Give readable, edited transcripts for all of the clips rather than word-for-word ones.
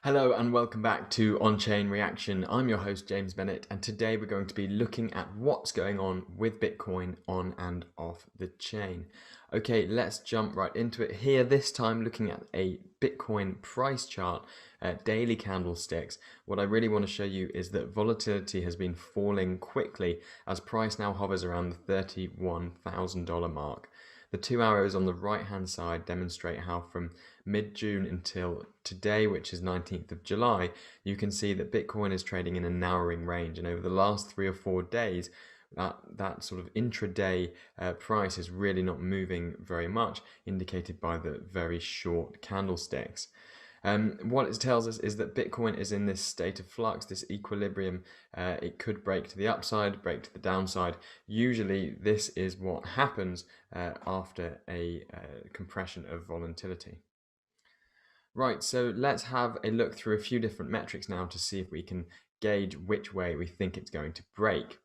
Hello and welcome back to On-Chain Reaction. I'm your host James Bennett, and today we're going to be looking at what's going on with Bitcoin on and off the chain. Okay, let's jump right into it here, this time looking at a Bitcoin price chart, daily candlesticks. What I really want to show you is that volatility has been falling quickly as price now hovers around the $31,000 mark. The two arrows on the right hand side demonstrate how from mid-June until today, which is 19th of July, you can see that Bitcoin is trading in a narrowing range, and over the last 3 or 4 days that sort of intraday price is really not moving very much, indicated by the very short candlesticks. What it tells us is that Bitcoin is in this state of flux, this equilibrium. It could break to the upside, break to the downside. Usually this is what happens after a compression of volatility. Right, so let's have a look through a few different metrics now to see if we can gauge which way we think it's going to break.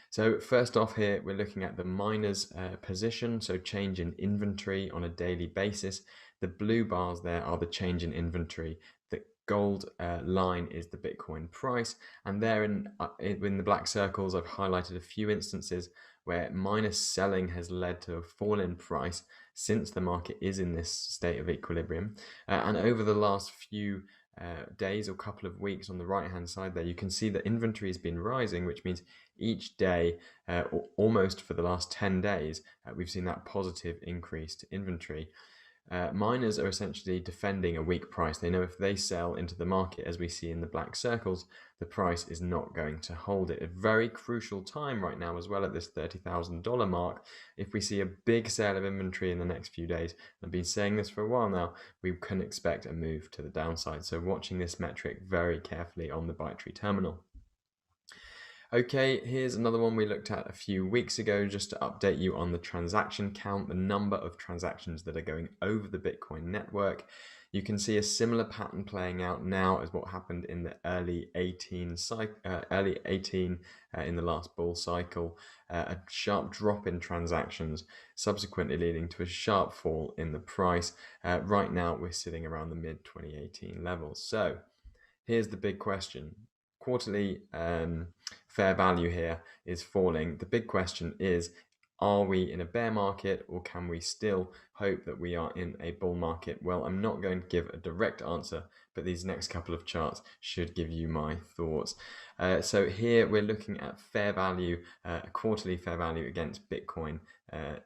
So first off here, we're looking at the miner's position, so change in inventory on a daily basis. The blue bars there are the change in inventory. The gold line is the Bitcoin price, and there in the black circles, I've highlighted a few instances where miner selling has led to a fall in price since the market is in this state of equilibrium. And over the last few days or couple of weeks, on the right hand side there, you can see that inventory has been rising, which means each day, almost for the last 10 days, we've seen that positive increase to inventory. Miners are essentially defending a weak price. They know if they sell into the market, as we see in the black circles, the price is not going to hold it. A very crucial time right now as well at this $30,000 mark. If we see a big sale of inventory in the next few days, I've been saying this for a while now, we can expect a move to the downside. So watching this metric very carefully on the ByteTree terminal. Okay, here's another one we looked at a few weeks ago, just to update you on the transaction count, the number of transactions that are going over the Bitcoin network. You can see a similar pattern playing out now as what happened in the early 18 in the last bull cycle, a sharp drop in transactions, subsequently leading to a sharp fall in the price. Right now, we're sitting around the mid 2018 levels. So here's the big question. Quarterly fair value here is falling. The big question is, are we in a bear market, or can we still hope that we are in a bull market? Well, I'm not going to give a direct answer, but these next couple of charts should give you my thoughts. So here we're looking at fair value, quarterly fair value against Bitcoin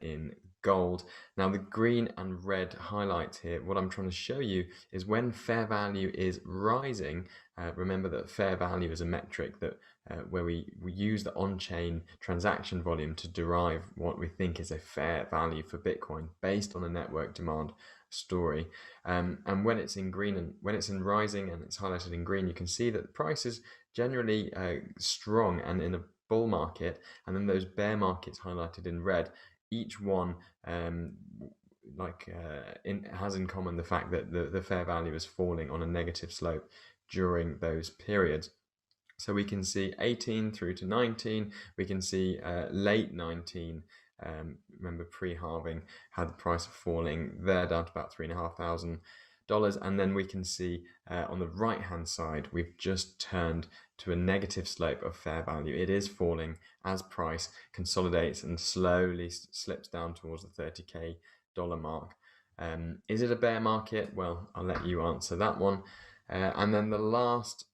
in gold. Now the green and red highlights here, what I'm trying to show you is when fair value is rising, remember that fair value is a metric that where we use the on-chain transaction volume to derive what we think is a fair value for Bitcoin based on a network demand story. And when it's in green and when it's in rising and it's highlighted in green, you can see that the price is generally strong and in a bull market, and then those bear markets highlighted in red, each one has in common the fact that the fair value is falling on a negative slope during those periods. So we can see 18 through to 19, we can see late 19, remember pre-halving had the price falling there down to about $3,500. And then we can see on the right hand side, we've just turned to a negative slope of fair value. It is falling as price consolidates and slowly slips down towards the $30K mark. Is it a bear market? Well, I'll let you answer that one. And then the last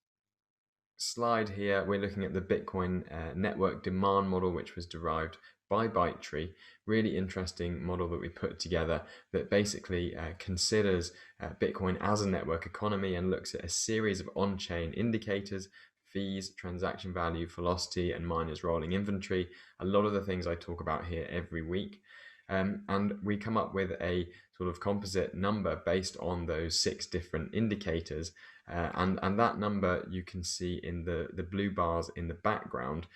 slide here, we're looking at the Bitcoin network demand model, which was derived by ByteTree. Really interesting model that we put together that basically considers Bitcoin as a network economy and looks at a series of on-chain indicators: fees, transaction value, velocity, and miners rolling inventory. A lot of the things I talk about here every week. And we come up with a sort of composite number based on those 6 different indicators. And that number you can see in the blue bars in the background.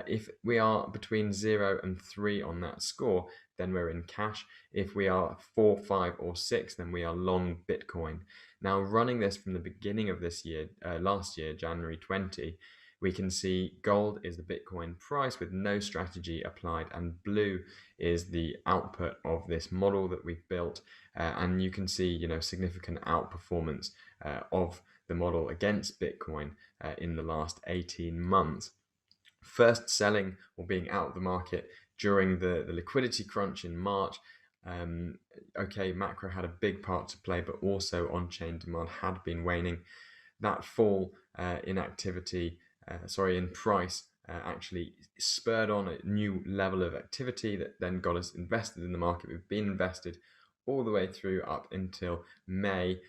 If we are between 0 and 3 on that score, then we're in cash. If we are 4, 5, or 6, then we are long Bitcoin. Now, running this from the beginning of this year, last year, January 20, we can see gold is the Bitcoin price with no strategy applied, and blue is the output of this model that we've built. And you can see, significant outperformance of the model against Bitcoin in the last 18 months. First selling or being out of the market during the liquidity crunch in March. Macro had a big part to play, but also on-chain demand had been waning. That fall in activity, in price, actually spurred on a new level of activity that then got us invested in the market. We've been invested all the way through up until May,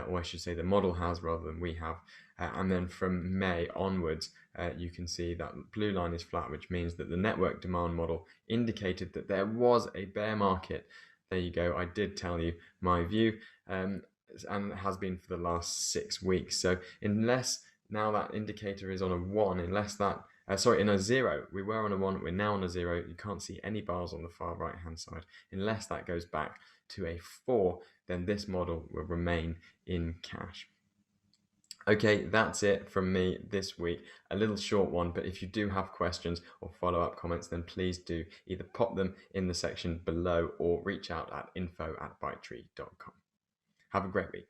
or I should say the model has rather than we have. And then from May onwards, you can see that blue line is flat, which means that the network demand model indicated that there was a bear market. There you go. I did tell you my view, and it has been for the last 6 weeks. So unless now that indicator is on a 1, in a 0, we were on a 1, we're now on a 0. You can't see any bars on the far right hand side. Unless that goes back to a 4, then this model will remain in cash. Okay, that's it from me this week. A little short one, but if you do have questions or follow-up comments, then please do either pop them in the section below or reach out at info@bytetree.com. Have a great week.